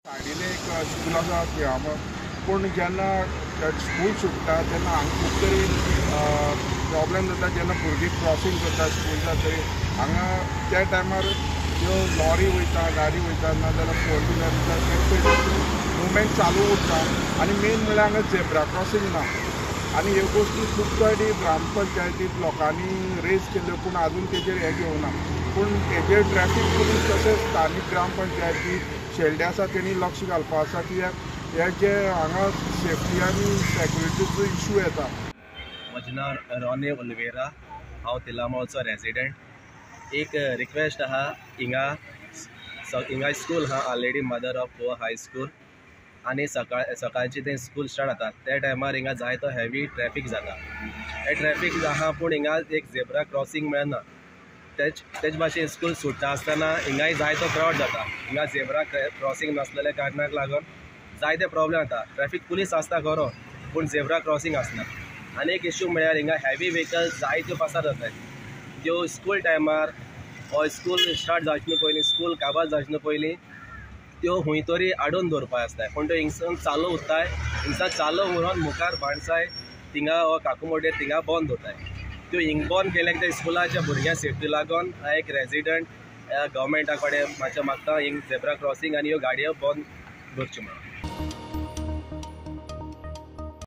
सायडीन एक स्कूल आसा तिळामळ, पूण जेन्ना स्कूल सुट्टा तेन्ना हांगा खूब तरी प्रॉब्लेम जाता जेन्ना भुरगीं क्रॉसींग करता स्कूल जातरी हांगा त्या टायमार ज्यो लॉरी वयता गाडी वयता नाजाल्यार फोर व्हिलर वयता ते मुवमेंट चालू उरता आनी मेन म्हणल्यार हांगा झेब्रा क्रॉसींग ना आनी ह्यो गोश्टी खूब फावटी ग्रामपंचायतींत लोकांनी रेज केल्ल्यो पूण आजून तेजेर हें घेवना। पूण हेजेर ट्रॅफिक पुलीस तशेंच स्थानीक ग्रामपंचायती शेल्डे आसा तेणी लक्ष घालपा आसा कित्याक हे जे हांगा सेफ्टी आनी सेक्युरिटीचो इशू येता। म्हजें नांव रॉनी ओलिवेरा, हांव तिळामळचो रेजिडेंट। एक रिक्वेस्ट आहा, हिंगा स्कूल आहा already mother of poor high school आनी सकाळची तें स्कूल स्टार्ट जाता त्या टायमार हिंगा जायतो हेवी ट्रॅफिक जाता। हे ट्रॅफिक आहा पूण हिंगा एक झेब्रा क्रॉसींग मेळना। तेच भाशेन स्कूल सुट्टा आसतना हिंगाय जायतो क्रावड जाता। हिंगा झेब्रा क्रॉसींग नासलेल्या कारणाक लागून जायते प्रॉब्लेम जाता। ट्रॅफिक पुलीस आसता खरो पूण झेब्रा क्रॉसींग आसना। आनी एक इश्यू म्हळ्यार हिंगा हेवी व्हेकल्स जायत्यो पासार जातात ज्यो स्कूल टायमार हो स्कूल स्टार्ट जावचे पयलीं स्कूल काबार जावचे पयलीं त्यो खंय तरी आडोवन दवरपा आसताय पूण त्यो हिंगसान चालू उरताय। हिंगसान चालू उरून मुखार भाणसाय थिंगा हो काकुमोड्डेर थिंगा बंद दवरताय। त्यो हिंग बंद केल्याक त्या स्कुलाच्या भुरग्यां सेफ्टी लागून हांव एक रेजिडेंट गव्हर्मेंटा कडेन मातशें मागता हिंग झेब्रा क्रॉसींग आनी ह्यो गाडयो बंद दवरच्यो म्हणून।